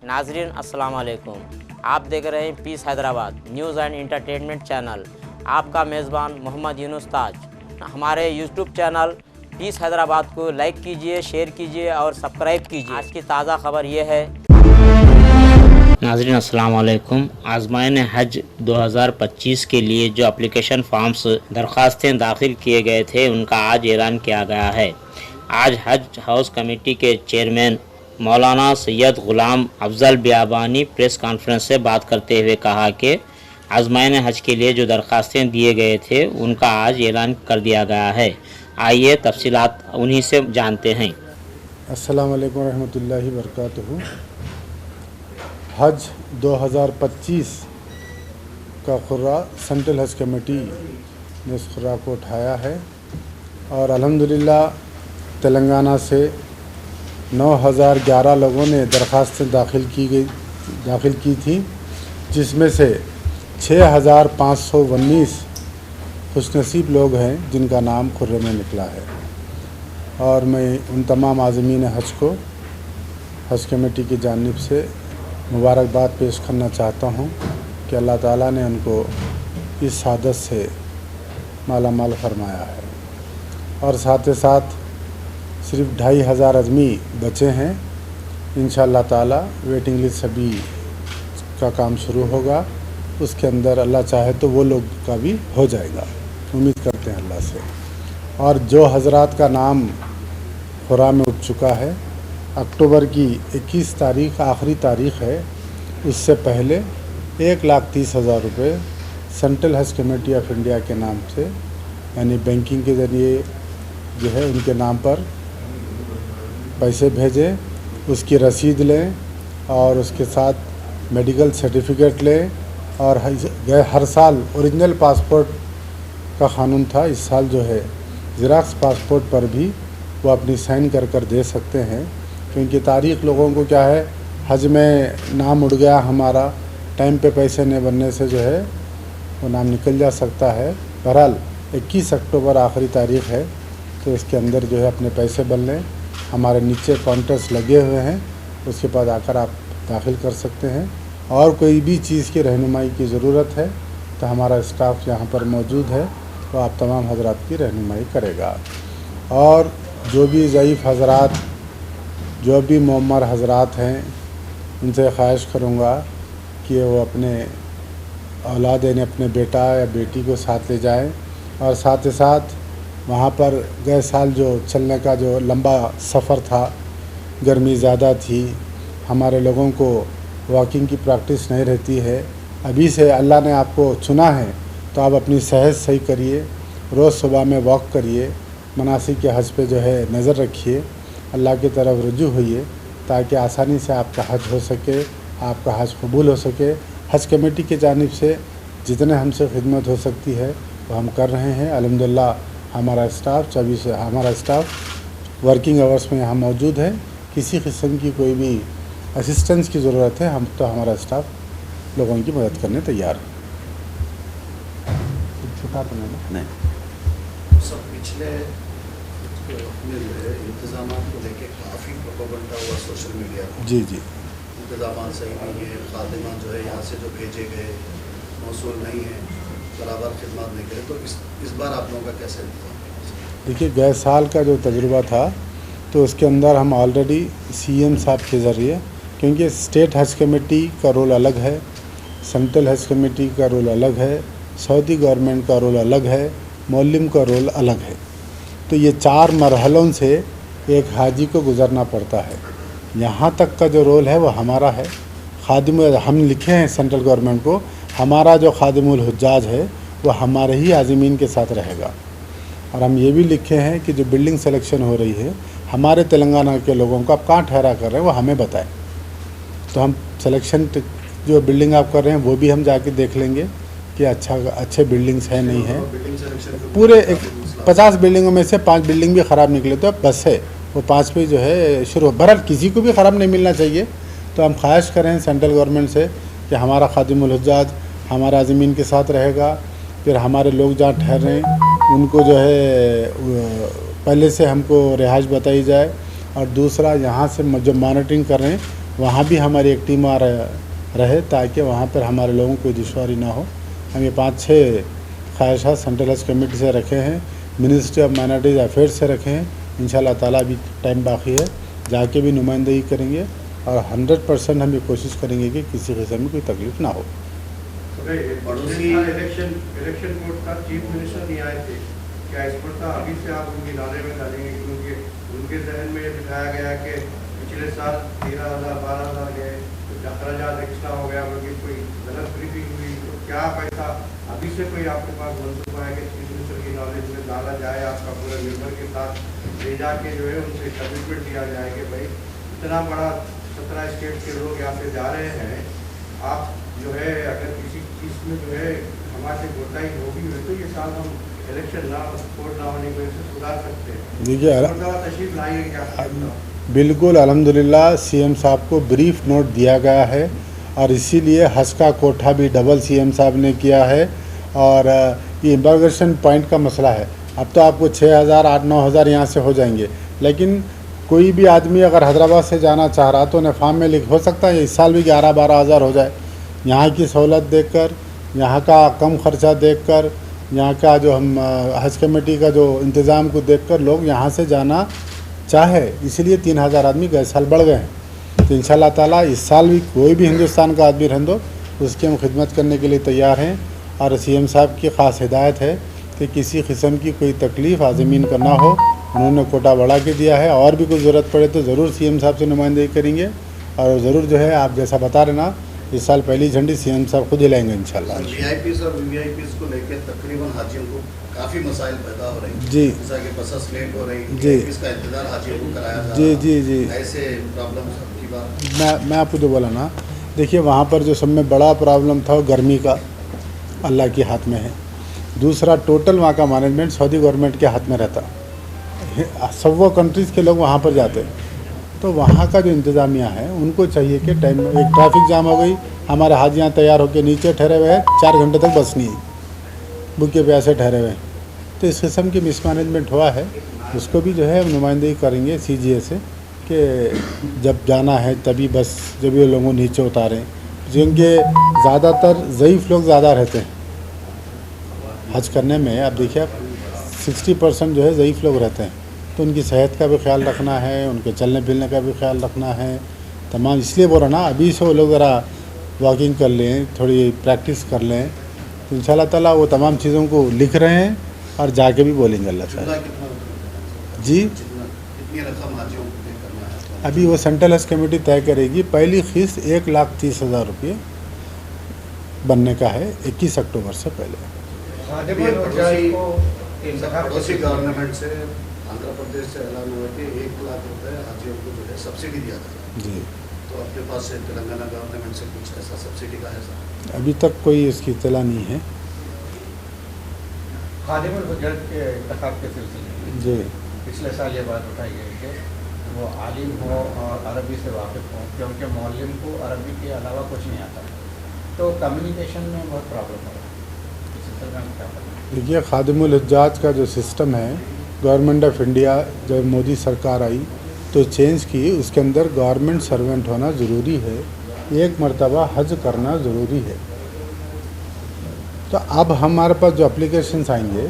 नाजरीन अस्सलाम वालेकुम। आप देख रहे हैं peace Hyderabad news and entertainment channel. आपका मेज़बान मोहम्मद यूनुस ताज। हमारे यूट्यूब चैनल पीस हैदराबाद को लाइक कीजिए, शेयर कीजिए और सब्सक्राइब कीजिए। आज की ताज़ा खबर ये है। नाज़रीन अस्सलाम वालेकुम। आज़माइन हज 2025 के लिए जो एप्लीकेशन फॉर्म्स दरख्वास्तें दाखिल किए गए थे उनका आज ऐलान किया गया है। आज हज हाउस कमेटी के चेयरमैन मौलाना सैयद ग़ुलाम अफजल बियाबानी प्रेस कॉन्फ्रेंस से बात करते हुए कहा कि आज़माइन हज के लिए जो दरख्वास्तें दिए गए थे उनका आज ऐलान कर दिया गया है। आइए तफसीलात उन्हीं से जानते हैं। अस्सलाम वालेकुम रहमतुल्लाहि बरकातुहू। हज 2025 का खुर्रा सेंट्रल हज कमेटी ने इस खुर्रा को उठाया है और अल्हम्दुलिल्लाह तेलंगाना से 9011 लोगों ने दरख्वास्तें दाखिल की थी, जिसमें से 6519 खुशनसीब लोग हैं जिनका नाम खुर्रे में निकला है। और मैं उन तमाम आज़मीन हज को हज कमेटी की जानिब से मुबारकबाद पेश करना चाहता हूँ कि अल्लाह ताला ने उनको इस सादत से माला माल फरमाया है। और साथ ही साथ सिर्फ 2500 आदमी बचे हैं। इंशाअल्लाह ताला वेटिंग लिस्ट सभी का काम शुरू होगा, उसके अंदर अल्लाह चाहे तो वो लोग का भी हो जाएगा, उम्मीद करते हैं अल्लाह से। और जो हज़रात का नाम खुर्रा में उठ चुका है, अक्टूबर की 21 तारीख़ आखिरी तारीख़ है, उससे पहले 1,30,000 रुपये सेंट्रल हज कमेटी ऑफ इंडिया के नाम से यानी बैंकिंग के ज़रिए जो है उनके नाम पर पैसे भेजें, उसकी रसीद लें और उसके साथ मेडिकल सर्टिफिकेट लें। और हर साल ओरिजिनल पासपोर्ट का क़ानून था, इस साल जो है ज़ेरॉक्स पासपोर्ट पर भी वो अपनी साइन कर दे सकते हैं, क्योंकि तारीख़ लोगों को क्या है, हज में नाम उड़ गया हमारा, टाइम पे पैसे नहीं बनने से जो है वो नाम निकल जा सकता है। बहरहाल 21 अक्टूबर आखिरी तारीख़ है, तो इसके अंदर जो है अपने पैसे बन लें। हमारे नीचे काउंटर्स लगे हुए हैं, उसके बाद आकर आप दाखिल कर सकते हैं। और कोई भी चीज़ की रहनुमाई की ज़रूरत है तो हमारा स्टाफ यहाँ पर मौजूद है, तो आप तमाम हज़रात की रहनुमाई करेगा। और जो भी ज़ईफ़ हज़रात, जो भी मुअम्मर हज़रात हैं, उनसे ख्वाहिश करूँगा कि वो अपने औलाद यानी अपने बेटा या बेटी को साथ ले जाएं। और साथ ही साथ वहाँ पर गए साल जो चलने का जो लंबा सफ़र था, गर्मी ज़्यादा थी, हमारे लोगों को वॉकिंग की प्रैक्टिस नहीं रहती है। अभी से अल्लाह ने आपको चुना है तो आप अपनी सेहत सही करिए, रोज़ सुबह में वॉक करिए, मनासिक के हज पे जो है नज़र रखिए, अल्लाह की तरफ रुजू होइए, ताकि आसानी से आपका हज हो सके, आपका हज कबूल हो सके। हज कमेटी की जानिब से जितने हमसे खिदमत हो सकती है वो हम कर रहे हैं। अल्हम्दुलिल्लाह हमारा स्टाफ वर्किंग आवर्स में यहाँ मौजूद है। किसी किस्म की कोई भी असिस्टेंस की ज़रूरत है, हम तो हमारा स्टाफ लोगों की मदद करने तैयार है। छुटा तो नहीं सब पिछले इंतजाम को लेके काफ़ी प्रोपेगेंडा हुआ सोशल मीडिया पर। जी इंतजाम सही नहीं है, खादिमान जो है यहाँ से जो भेजे गए मौसूल नहीं है, बराबर खिदमत नहीं करे, तो इस बार आप लोगों का कैसे इंतजाम? देखिए, गए साल का जो तजुर्बा था तो उसके अंदर हम ऑलरेडी CM साहब के ज़रिए, क्योंकि स्टेट हज कमेटी का रोल अलग है, सेंट्रल हज कमेटी का रोल अलग है, सऊदी गवर्नमेंट का रोल अलग है, मौलम का रोल अलग है, तो ये 4 मरहलों से एक हाजी को गुज़रना पड़ता है। यहाँ तक का जो रोल है वो हमारा है। खादिम हम लिखे हैं सेंट्रल गवर्नमेंट को, हमारा जो खादिमुल हुज्जाज है वो हमारे ही आज़मीन के साथ रहेगा। और हम ये भी लिखे हैं कि जो बिल्डिंग सिलेक्शन हो रही है हमारे तेलंगाना के लोगों को आप कहाँ ठहरा कर रहे हैं वो हमें बताएं, तो हम सिलेक्शन जो बिल्डिंग आप कर रहे हैं वो भी हम जाके देख लेंगे कि अच्छे बिल्डिंग्स है नहीं है। पूरे 50 बिल्डिंगों में से 5 बिल्डिंग भी ख़राब निकले तो बस है, वो 5 पे जो है शुरू। बहरहाल किसी को भी ख़राब नहीं मिलना चाहिए, तो हम ख्वाहिश करें सेंट्रल गवर्नमेंट से कि हमारा खादिमुल हुज्जाज हमारे आज़मीन के साथ रहेगा। फिर हमारे लोग जहाँ ठहर रहे हैं उनको जो है पहले से हमको रिहाइश बताई जाए, और दूसरा यहाँ से जो मॉनिटरिंग कर रहे हैं वहाँ भी हमारी एक टीम रहे ताकि वहाँ पर हमारे लोगों को दुश्वारी ना हो। हम ये 5-6 ख्वाहिशात सेंट्रल हज कमेटी से रखे हैं, मिनिस्ट्री ऑफ माइनॉरिटीज़ अफेयर्स से रखे हैं। इंशाल्लाह ताला अभी टाइम बाकी है, जाके भी नुमाइंदगी करेंगे और 100% हम ये कोशिश करेंगे कि किसी किस्म में कोई तकलीफ़ ना हो। इलेक्शन कोड का चीफ मिनिस्टर नहीं आए थे, क्या इस पर था अभी से आप उनकी नारे में डालेंगे? क्योंकि उनके जहन में ये बिठाया गया कि पिछले साल 13,000-12,000 गए, तो 11,000 एक्स्ट्रा हो गया, बल्कि कोई गलत ब्रीफिंग हुई, तो क्या पैसा अभी से कोई आपके पास मंसूबा है कि चीफ मिनिस्टर की नॉलेज में डाला जाए, आपका पूरे मेंबर के साथ ले जाके जो है उनसे कमिटमेंट दिया जाए कि भाई इतना बड़ा 17 स्टेट के लोग यहाँ से जा रहे हैं, आप जो है अगर किसी चीज़ में जो है हमारे से कोताही होगी हुई तो ये साल हम इलेक्शन ना कोड ना होने की वजह से सुधार सकते हैं। देखिए तशरीफ लाइए क्या? बिल्कुल अल्हम्दुलिल्लाह सीएम साहब को ब्रीफ नोट दिया गया है और इसीलिए हज का कोठा भी डबल सीएम साहब ने किया है। और ये इमिग्रेशन पॉइंट का मसला है, अब तो आपको 6,000 8-9 हज़ार यहाँ से हो जाएंगे, लेकिन कोई भी आदमी अगर हैदराबाद से जाना चाह रहा तो उन्हें फॉर्म में लिख हो सकता है इस साल भी 11-12 हज़ार हो जाए। यहाँ की सहूलत देखकर, यहाँ का कम खर्चा देखकर, यहाँ का जो हम हज कमेटी का जो इंतज़ाम को देखकर लोग यहाँ से जाना चाहे, इसलिए 3,000 आदमी गए साल बढ़ गए हैं। तो इंशाल्लाह ताला इस साल भी कोई भी हिंदुस्तान का आदमी रहने दो, उसकी हम खिदमत करने के लिए तैयार हैं। और सीएम साहब की ख़ास हिदायत है कि किसी किस्म की कोई तकलीफ़ आज़मीन का ना हो। उन्होंने कोटा बढ़ा के दिया है, और भी कुछ ज़रूरत पड़े तो ज़रूर सीएम साहब से नुमाइंदगी करेंगे। और ज़रूर जो है आप जैसा बता रहे ना, इस साल पहली झंडी सीएम साहब खुद हिलाएंगे इंशाल्लाह। वीआईपीज़ और वीवीआईपीज़ को लेकर तकरीबन हाजियों को काफ़ी मसाइल पैदा हो रहे हैं। जी, जैसा कि बसेस लेट हो रही, जी, इसका इंतजार हाजियों को कराया जा जी रहा, जी जी ऐसे प्रॉब्लम्स की बात। मैं आपको जो बोला ना, देखिए वहाँ पर जो सब में बड़ा प्रॉब्लम था वो गर्मी का अल्लाह के हाथ में है। दूसरा टोटल वहाँ का मैनेजमेंट सऊदी गवर्नमेंट के हाथ में रहता। 100 कंट्रीज़ के लोग वहाँ पर जाते, तो वहाँ का जो इंतज़ामिया है उनको चाहिए कि टाइम में, एक ट्रैफिक जाम हो गई, हमारे हाजी यहाँ तैयार होकर नीचे ठहरे हुए हैं, 4 घंटे तक बस नहीं आई, भूखे प्यासे ठहरे हुए हैं। तो इस किस्म की मिसमैनेजमेंट हुआ है, उसको भी जो है हम नुमाइंदगी करेंगे CGA से कि जब जाना है तभी बस जब ये लोगों नीचे उतारें, जिनके ज़्यादातर ज़ईफ़ लोग ज़्यादा रहते हैं हज करने में। अब देखिए आप 60% जो है ज़ईफ़ लोग रहते हैं, तो उनकी सेहत का भी ख्याल रखना है, उनके चलने फिरने का भी ख्याल रखना है तमाम। इसलिए बोल रहा ना, अभी से वो लोग ज़रा वॉकिंग कर लें, थोड़ी प्रैक्टिस कर लें, तो इंशाल्लाह ताला वो तमाम चीज़ों को लिख रहे हैं और जाके भी बोलेंगे अल्लाह ताला। जी, कितनी रकम हाजियों को पे करना है? अभी वो सेंट्रल हज कमेटी तय करेगी। पहली किस्त 1,30,000 रुपये बनने का है 21 अक्टूबर से पहले। पड़ोसी गवर्नमेंट से आंध्र प्रदेश से ऐलान हुआ कि 1 लाख रुपए हाजियों को जो है सब्सिडी दिया जाएगा। जी, तो अपने पास से तेलंगाना गवर्नमेंट से कुछ ऐसा सब्सिडी का है सर? अभी तक कोई इसकी इत्तला नहीं है। खादिमुल हुज्जत के इंतखाब के सिलसिले में जी, पिछले साल ये बात उठाई गई कि वो आलिम हो और अरबी से वाकिफ़ हो, क्योंकि मौलिम को अरबी के अलावा कुछ नहीं आता, तो कम्युनिकेशन में बहुत प्रॉब्लम हो रहा है। इस सिलसिले में क्या करना है? देखिए खादिमुल हुज्जाज का जो सिस्टम है, गवर्नमेंट ऑफ इंडिया जब मोदी सरकार आई तो चेंज की, उसके अंदर गवर्नमेंट सर्वेंट होना ज़रूरी है, 1 मरतबा हज करना ज़रूरी है। तो अब हमारे पास जो एप्लीकेशंस आएंगे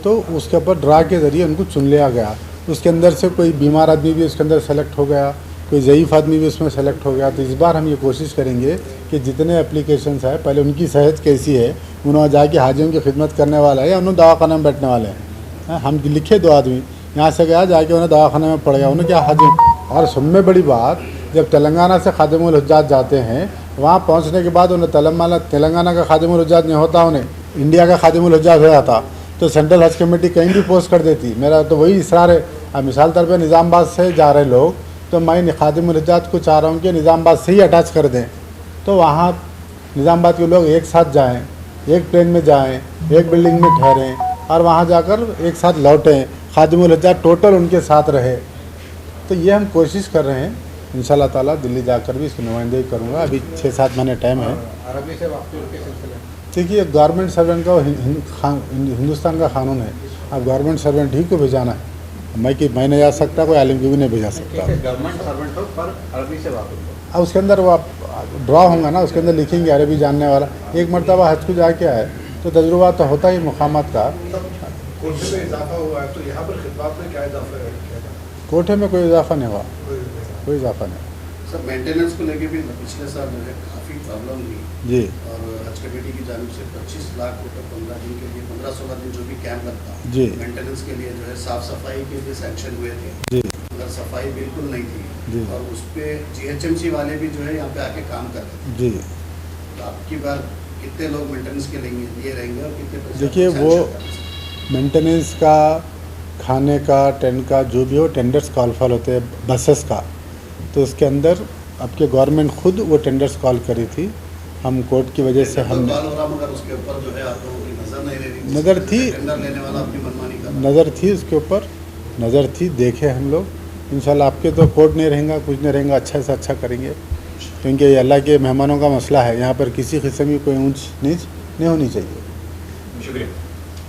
तो उसके ऊपर ड्रा के ज़रिए उनको चुन लिया गया। उसके अंदर से कोई बीमार आदमी भी उसके अंदर सेलेक्ट हो गया, कोई ज़ईफ़ आदमी भी उसमें सेलेक्ट हो गया। तो इस बार हम ये कोशिश करेंगे कि जितने एप्लीकेशंस हैं पहले उनकी सेहत कैसी है, उन्होंने जाके हाजियों की खिदमत करने वाला है या उन्होंने दवाखाने में बैठने वाले हैं। हम लिखे 2 आदमी यहाँ से गया, जाके उन्हें दवाखाने में पड़ गया, उन्हें क्या हाजिम। और सब में बड़ी बात, जब तेलंगाना से खादिमुल हुज्जाज जाते हैं, वहाँ पहुँचने के बाद उन्हें तेलंगाना का खादिमुल हुज्जाज नहीं होता, उन्हें इंडिया का खादिमुल हुज्जाज हो जाता। तो सेंट्रल हज कमेटी कहीं भी पोस्ट कर देती। मेरा तो वही इसरार है। अब मिसाल तौर पर निज़ामाबाद से जा रहे लोग, तो मैं खादिमुल हुज्जाज को चाह रहा हूँ कि निज़ामाबाद से ही अटैच कर दें, तो वहाँ निज़ामाबाद के लोग एक साथ जाएँ, एक प्लेन में जाएँ, एक बिल्डिंग में ठहरें और वहाँ जाकर एक साथ लौटें, खादिमुल हुज्जाज टोटल उनके साथ रहे। तो ये हम कोशिश कर रहे हैं। इंशाल्लाह ताला दिल्ली जाकर भी इसकी नुमाइंदगी करूँगा। अभी 6-7 महीने टाइम है। अरबी से वाकिफ़ के सिलसिले में देखिए गवर्नमेंट सर्वेंट का हिंदुस्तान का कानून है, अब गवर्नमेंट सर्वेंट ही को भेजाना है। मैं नहीं जा सकता, कोई आलिम को भी नहीं भेजा सकता। गवर्नमेंट सर्वेंट हो पर अरबी से वाकिफ़ हो। अब उसके अंदर वो आप ड्रा होगा ना, उसके अंदर लिखेंगे अरबी जानने वाला। एक मरतबा हज को जाके आए तो तजुर्बा तो होता ही मुकामात का। कोटे में इजाफा हुआ है तो यहाँ पर खिदमत में क्या इजाफा है? कोटे में कोई इजाफा नहीं हुआ, कोई इजाफा नहीं। सर मेंटेनेंस को लेके भी पिछले साल जो है काफ़ी प्रॉब्लम हुई जी और हज कमेटी की जानिब से 25 लाख रुपये 15 दिन के लिए 15-16 दिन जो भी कैंप लगता जी मेंटेनेंस के लिए जो है साफ़ सफाई के लिए सैंक्शन हुए थे, जी मगर सफाई बिल्कुल नहीं थी जी और उस पर GHMC वाले भी जो है यहाँ पे आके काम कर रहे थे। जी। तो आपकी बार कितने लोग मेंटेनेंस के लिए रहेंगे और कितने पैसे देखिए आपको वो sanction करेंगे? मेंटेनेंस का, खाने का, टेंट का, जो भी हो टेंडर्स कॉल फॉल होते हैं बसेस का, तो उसके अंदर आपके गवर्नमेंट खुद वो टेंडर्स कॉल करी थी। हम कोर्ट की वजह से हम कॉल हो रहा मगर उसके ऊपर जो है आप लोगों की नज़र नहीं रही, नज़र थी, टेंडर लेने वाला अपनी मनमानी कर रहा है। नज़र थी उसके ऊपर, नज़र थी, देखे हम लोग। इंशाल्लाह आपके तो कोर्ट नहीं रहेगा, कुछ नहीं रहेगा, अच्छा से अच्छा करेंगे, क्योंकि ये अल्लाह के मेहमानों का मसला है। यहाँ पर किसी किस्म की कोई ऊंच नीच नहीं होनी चाहिए। शुक्रिया।